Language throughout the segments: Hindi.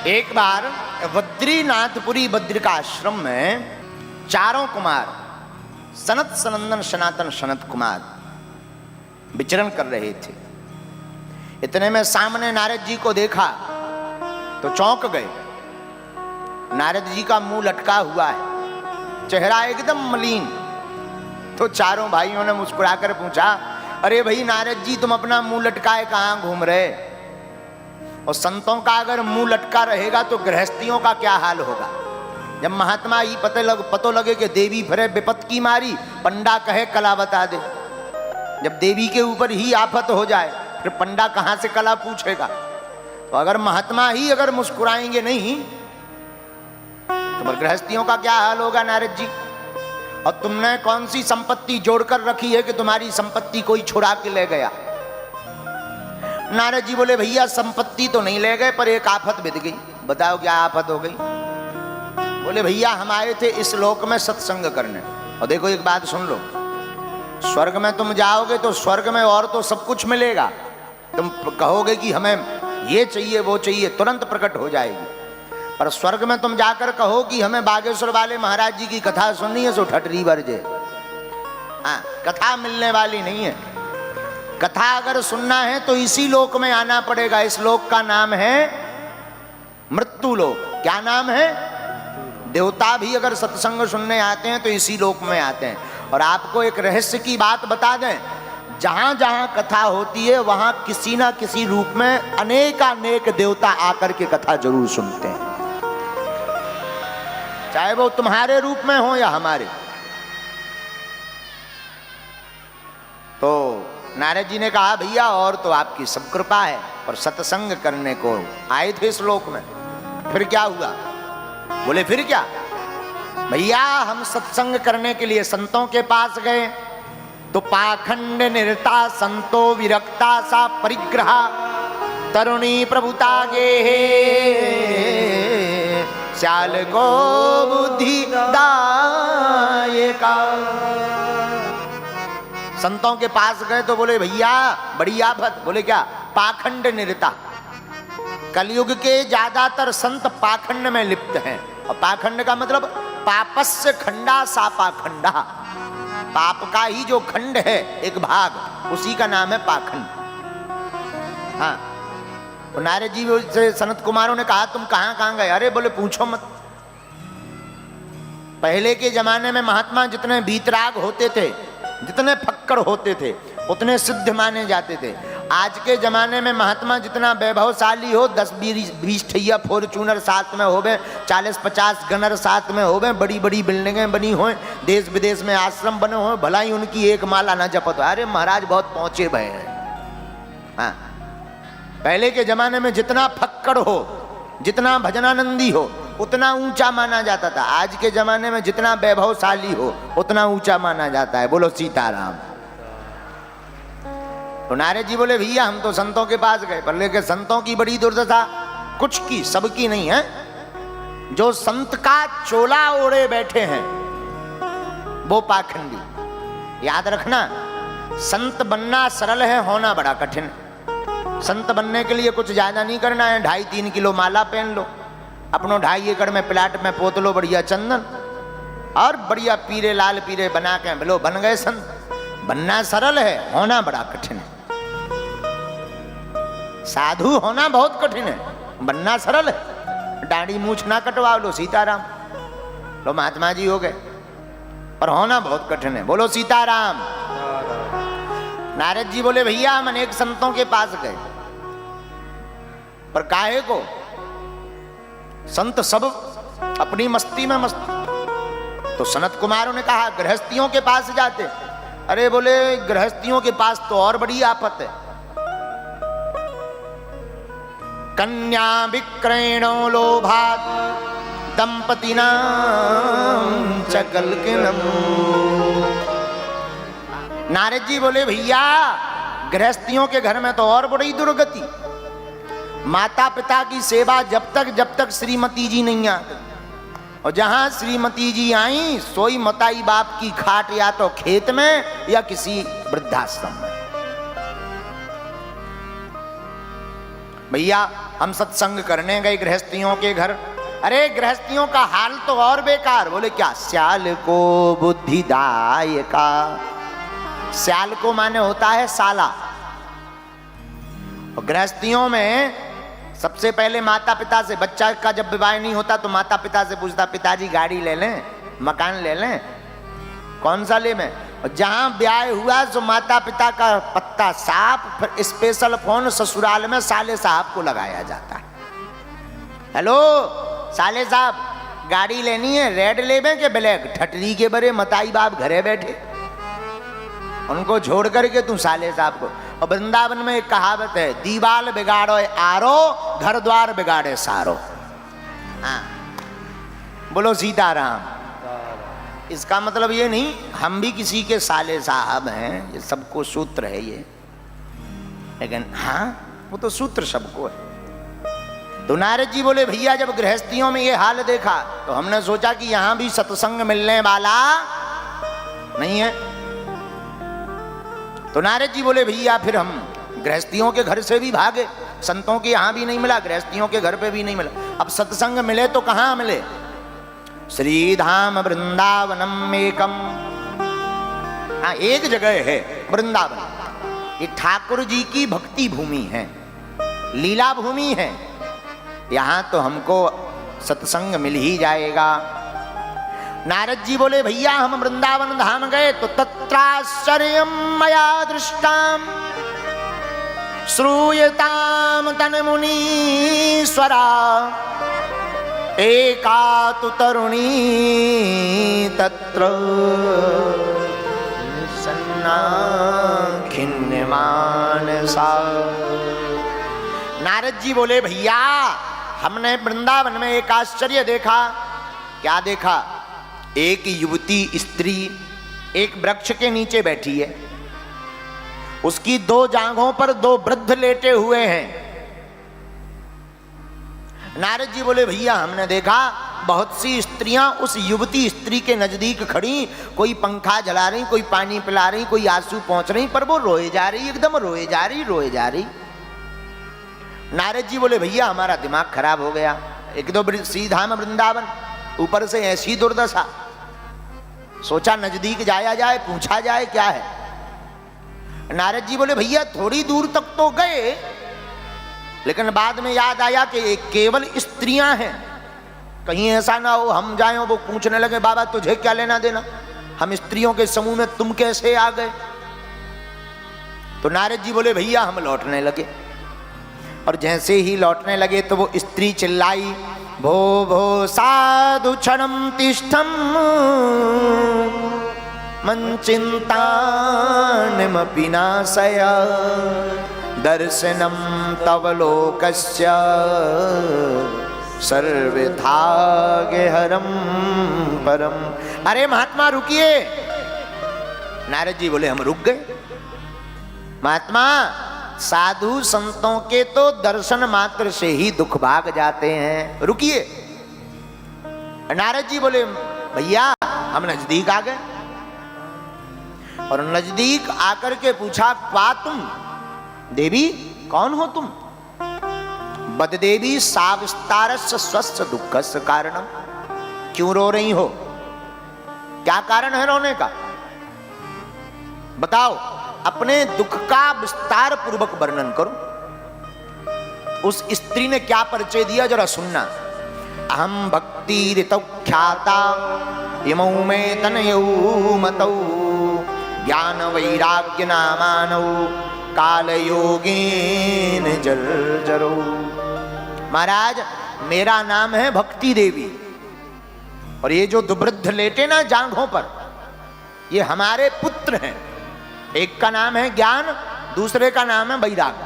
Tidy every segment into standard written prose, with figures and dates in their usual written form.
एक बार बद्रीनाथपुरी बद्रिकाश्रम में चारों कुमार सनत सनंदन सनातन सनत कुमार विचरण कर रहे थे। इतने में सामने नारद जी को देखा तो चौंक गए। नारद जी का मुंह लटका हुआ है, चेहरा एकदम मलिन। तो चारों भाइयों ने मुस्कुराकर पूछा, अरे भाई नारद जी, तुम अपना मुंह लटकाए कहां घूम रहे? और संतों का अगर मुंह लटका रहेगा तो गृहस्थियों का क्या हाल होगा? जब महात्मा ही पतो लगे कि देवी फिरे विपत की मारी, पंडा कहे कला बता दे। जब देवी के ऊपर ही आफत हो जाए फिर पंडा कहां से कला पूछेगा? तो अगर महात्मा ही अगर मुस्कुराएंगे नहीं तो गृहस्थियों का क्या हाल होगा नारद जी? और तुमने कौन सी संपत्ति जोड़कर रखी है कि तुम्हारी संपत्ति कोई छुड़ा के ले गया? नारद जी बोले, भैया संपत्ति तो नहीं ले गए पर एक आफत बीत गई। बताओ क्या आफत हो गई? बोले, भैया हम आए थे इस लोक में सत्संग करने। और देखो एक बात सुन लो, स्वर्ग में तुम जाओगे तो स्वर्ग में और तो सब कुछ मिलेगा। तुम कहोगे कि हमें ये चाहिए वो चाहिए, तुरंत प्रकट हो जाएगी। पर स्वर्ग में तुम जाकर कहो कि हमें बागेश्वर वाले महाराज जी की कथा सुननी है, सो ठटरी बरजे। हाँ, कथा मिलने वाली नहीं है। कथा अगर सुनना है तो इसी लोक में आना पड़ेगा। इस लोक का नाम है मृत्यु लोक। क्या नाम है? देवता भी अगर सत्संग सुनने आते हैं तो इसी लोक में आते हैं। और आपको एक रहस्य की बात बता दें, जहां जहां कथा होती है वहां किसी ना किसी रूप में अनेकानेक देवता आकर के कथा जरूर सुनते हैं, चाहे वो तुम्हारे रूप में हो या हमारे। तो नारद जी ने कहा, भैया और तो आपकी सब कृपा है, पर सत्संग करने को आए थे इस लोक में। फिर क्या हुआ? बोले फिर क्या? भैया हम सत्संग करने के लिए संतों के पास गए तो पाखंड निरता संतो विरक्ता सा परिग्रह तरुणी प्रभुता गे श्याल को बुद्धि दायका। संतों के पास गए तो बोले, भैया बड़ी आफत। बोले क्या? पाखंड निरता। कलयुग के ज्यादातर संत पाखंड में लिप्त हैं। और पाखंड का मतलब पापस्य खंडा सा पाखंडा। पाप का ही जो खंड है एक भाग, उसी का नाम है पाखंड। हाँ, तो नारद जी से सनत कुमारों ने कहा, तुम कहां कहां गए? अरे बोले पूछो मत। पहले के जमाने में महात्मा जितने बीतराग होते थे, जितने फक्कड़ होते थे, उतने सिद्ध माने जाते थे। आज के जमाने में महात्मा जितना वैभवशाली हो, 10-20 ठैया फॉर्चूनर साथ में होवे, 40-50 गनर साथ में होवे, बड़ी बड़ी बिल्डिंगें बनी हो, देश विदेश में आश्रम बने हो, भला ही उनकी एक माला ना जपत हो। अरे महाराज बहुत पहुंचे भय हैं। हाँ, पहले के जमाने में जितना फक्कड़ हो, जितना भजनानंदी हो, उतना ऊंचा माना जाता था। आज के जमाने में जितना वैभवशाली हो उतना ऊंचा माना जाता है। बोलो सीताराम। तो नारद जी बोले, भैया हम तो संतों के पास गए, पर लेकिन संतों की बड़ी दुर्दशा, कुछ की सबकी नहीं है। जो संत का चोला ओढ़े बैठे हैं वो पाखंडी। याद रखना, संत बनना सरल है, होना बड़ा कठिन। संत बनने के लिए कुछ ज्यादा नहीं करना है, 2.5-3 किलो माला पहन लो, अपनो 2.5 एकड़ में प्लाट में पोत लो बढ़िया चंदन, और बढ़िया पीरे लाल पीरे बना के बोलो बन गए संत। बनना सरल है, होना बड़ा कठिन है। साधु होना बहुत कठिन है, बनना सरल है। दाढ़ी मूछ ना कटवा लो, सीताराम, लो महात्मा जी हो गए, पर होना बहुत कठिन है। बोलो सीताराम। नारद जी बोले, भैया हम अनेक संतों के पास गए, पर काहे को? संत सब अपनी मस्ती में मस्त। तो सनत कुमारों ने कहा, गृहस्थियों के पास जाते। अरे बोले, गृहस्थियों के पास तो और बड़ी आफत है। कन्या विक्रयणो लोभात दंपतिनां च कलकिनम्। नारद जी बोले, भैया गृहस्थियों के घर में तो और बड़ी दुर्गति। माता पिता की सेवा जब तक श्रीमती जी नहीं आ, और जहां श्रीमती जी आई सोई मताई बाप की खाट या तो खेत में या किसी वृद्धाश्रम में। भैया हम सत्संग करने गए गृहस्थियों के घर। अरे गृहस्थियों का हाल तो और बेकार। बोले क्या? स्याल को बुद्धिदायका। स्याल को माने होता है साला। और गृहस्थियों में सबसे पहले माता पिता से, बच्चा का जब विवाह नहीं होता तो माता पिता से पूछता, पिताजी गाड़ी ले लें, मकान ले लें, कौन सा ले में? और जहां ब्याह हुआ तो माता पिता का पत्ता साफ, फिर स्पेशल फोन ससुराल में साले साहब को लगाया जाता है। हेलो साले साहब, गाड़ी लेनी है, रेड लेबे के ब्लैक? ठटरी के बरे मताई बाप घरे बैठे, उनको छोड़ करके तू साले साहब को। और वृंदावन में एक कहावत है, दीवाल बिगाड़ो आरो, घर द्वार बिगाड़े सारो। हाँ, बोलो सीताराम। इसका मतलब ये नहीं हम भी किसी के साले साहब हैं, ये सबको सूत्र है ये, लेकिन हाँ वो तो सूत्र सबको है। तो नारद जी बोले भैया जब गृहस्थियों में ये हाल देखा तो हमने सोचा कि यहां भी सत्संग मिलने वाला नहीं है। तो नारद जी बोले भैया फिर हम गृहस्थियों के घर से भी भागे, संतों के यहां भी नहीं मिला, गृहस्थियों के घर पे भी नहीं मिला। अब सत्संग मिले तो कहां मिले? श्रीधाम वृंदावनम एकम। हाँ, एक जगह है वृंदावन। ये ठाकुर जी की भक्ति भूमि है, लीला भूमि है। यहां तो हमको सत्संग मिल ही जाएगा। नारद जी बोले भैया हम वृंदावन धाम गए तो तत्राश्चर्यम मया दृष्टाम श्रूयताम तन मुनीश्वरा एका तु तरुणी तत्र सन्ना खिन्नमानसा। नारद जी बोले भैया हमने वृंदावन में एक आश्चर्य देखा। क्या देखा? एक युवती स्त्री एक वृक्ष के नीचे बैठी है, उसकी दो जांघों पर दो वृद्ध लेटे हुए हैं। नारद जी बोले भैया हमने देखा बहुत सी स्त्रियां उस युवती स्त्री के नजदीक खड़ी, कोई पंखा जला रही, कोई पानी पिला रही, कोई आंसू पहुंच रही, पर वो रोए जा रही, एकदम रोए जा रही, रोए जा रही। नारद जी बोले भैया हमारा दिमाग खराब हो गया, एक दो श्रीधाम वृंदावन, ऊपर से ऐसी दुर्दशा। सोचा नजदीक जाया जाए, पूछा जाए क्या है। नारद जी बोले भैया थोड़ी दूर तक तो गए, लेकिन बाद में याद आया कि एक केवल स्त्रियां हैं, कहीं ऐसा ना हो हम जाएं वो पूछने लगे बाबा तुझे क्या लेना देना, हम स्त्रियों के समूह में तुम कैसे आ गए। तो नारद जी बोले भैया हम लौटने लगे, और जैसे ही लौटने लगे तो वो स्त्री चिल्लाई भो भो साधु क्षणम तिष्ठम मन चिंतानमपि नाशय दर्शनम तव लोकस्य सर्वथा गेहरम परम। अरे महात्मा रुकिए। नारद जी बोले हम रुक गए। महात्मा साधु संतों के तो दर्शन मात्र से ही दुख भाग जाते हैं, रुकिए। नारद जी बोले भैया हम नजदीक आ गए, और नजदीक आकर के पूछा क्या तुम देवी कौन हो तुम? बद देवी साविस्तारस्य स्वस्य दुःखस्य कारणम। क्यों रो रही हो? क्या कारण है रोने का? बताओ, अपने दुख का विस्तार पूर्वक वर्णन करो। उस स्त्री ने क्या परिचय दिया जरा सुनना। अहम भक्ति ऋतौ ख्याता इमौ में तनयौ मतौ ज्ञान वैराग्य नामानौ काल योगेन जर्जरो। महाराज मेरा नाम है भक्ति देवी, और ये जो दुवृद्ध लेटे ना जांघों पर, ये हमारे पुत्र हैं। एक का नाम है ज्ञान, दूसरे का नाम है वैराग्य।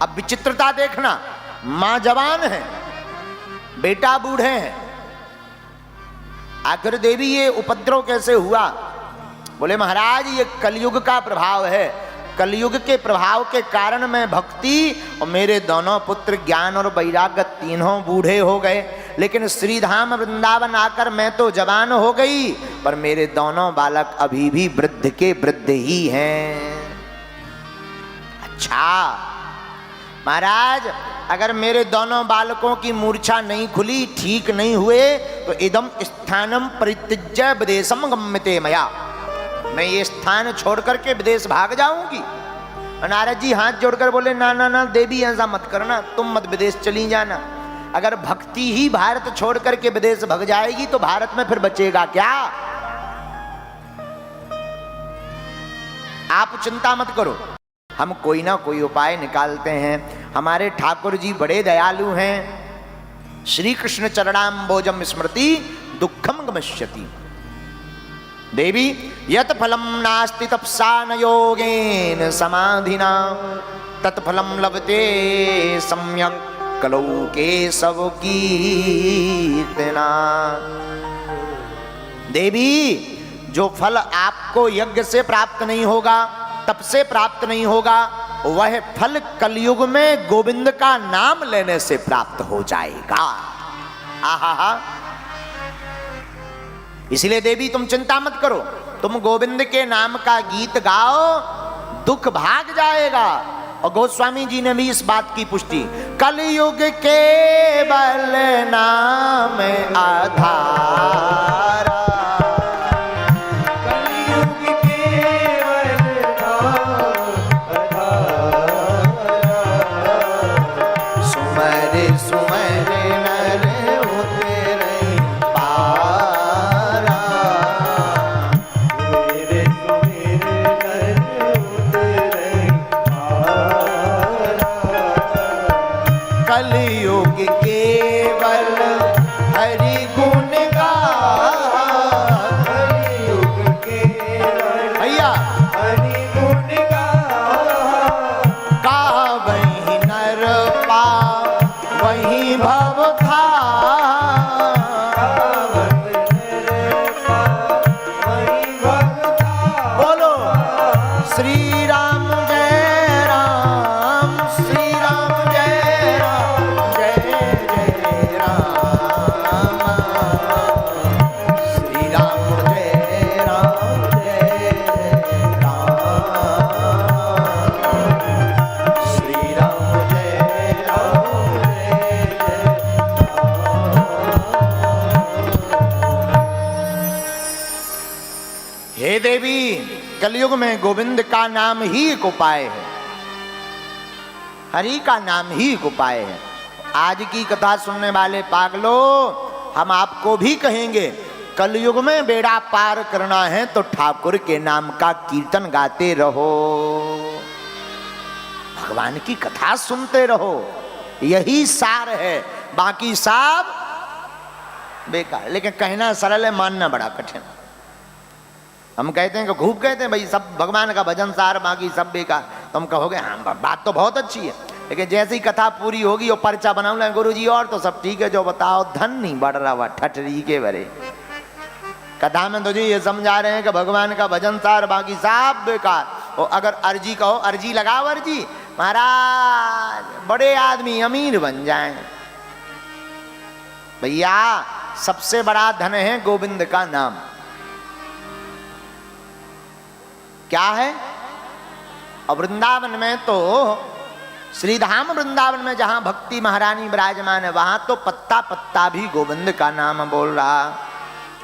अब विचित्रता देखना, मां जवान है, बेटा बूढ़े हैं। आखिर देवी ये उपद्रव कैसे हुआ? बोले महाराज ये कलयुग का प्रभाव है। कलयुग के प्रभाव के कारण मैं भक्ति और मेरे दोनों पुत्र ज्ञान और वैराग्य तीनों बूढ़े हो गए, लेकिन श्रीधाम वृंदावन आकर मैं तो जवान हो गई, पर मेरे दोनों बालक अभी भी वृद्ध के वृद्ध ही हैं। अच्छा, महाराज अगर मेरे दोनों बालकों की मूर्छा नहीं खुली, ठीक नहीं हुए, तो इदम स्थानम परित्यज्य विदेशम गम्यते मया, मैं ये स्थान छोड़ करके विदेश भाग जाऊंगी। नारद जी हाथ जोड़कर बोले ना ना ना देवी ऐसा मत करना, तुम मत विदेश चली जाना। अगर भक्ति ही भारत छोड़ करके विदेश भाग जाएगी तो भारत में फिर बचेगा क्या? आप चिंता मत करो, हम कोई ना कोई उपाय निकालते हैं। हमारे ठाकुर जी बड़े दयालु हैं। श्री कृष्ण चरणाम्बोजम स्मृति दुखम गमिष्यति। देवी यत फलम नास्ति तपसा न योगेन समाधिना तत्फलम लभते सम्यक कलौ केशव कीर्तना। देवी जो फल आपको यज्ञ से प्राप्त नहीं होगा, तप से प्राप्त नहीं होगा, वह फल कलयुग में गोविंद का नाम लेने से प्राप्त हो जाएगा। आहा, इसलिए देवी तुम चिंता मत करो, तुम गोविंद के नाम का गीत गाओ, दुख भाग जाएगा। और गोस्वामी जी ने भी इस बात की पुष्टि, कलयुग केवल नाम आधार, कलयुग केवल हरि गुण गा, कलयुग केवल भैया हरि गुण गा, वही नर पा वही भव था, बोलो श्री राम जय राम, श्री राम जय राम, जय जय राम, श्री राम जय राम, जय राम, श्री राम जय राम, जय राम। हे देवी, कलयुग में गोविंद का नाम ही एक उपाय है, हरि का नाम ही एक उपाय है। आज की कथा सुनने वाले पागलों, हम आपको भी कहेंगे, कलयुग में बेड़ा पार करना है तो ठाकुर के नाम का कीर्तन गाते रहो, भगवान की कथा सुनते रहो, यही सार है, बाकी सब बेकार। लेकिन कहना सरल है, मानना बड़ा कठिन। हम कहते हैं कि खूब कहते हैं भाई सब भगवान का भजन सार, बाकी सब बेकार। तो हम कहोगे हाँ बात तो बहुत अच्छी है, लेकिन जैसे ही कथा पूरी होगी और पर्चा बनाऊंगा गुरु जी और तो सब ठीक है, जो बताओ धन नहीं बढ़ रहा हुआ ठटरी के बरे। कथा में तो जी ये समझा रहे हैं कि भगवान का भजन सार, बाकी सब बेकार। और अगर अर्जी कहो, अर्जी लगाओ, अर्जी महाराज बड़े आदमी अमीर बन जाएं। भैया सबसे बड़ा धन है गोविंद का नाम। क्या है? और वृंदावन में तो, श्रीधाम वृंदावन में जहां भक्ति महारानी विराजमान है, वहां तो पत्ता पत्ता भी गोविंद का नाम बोल रहा।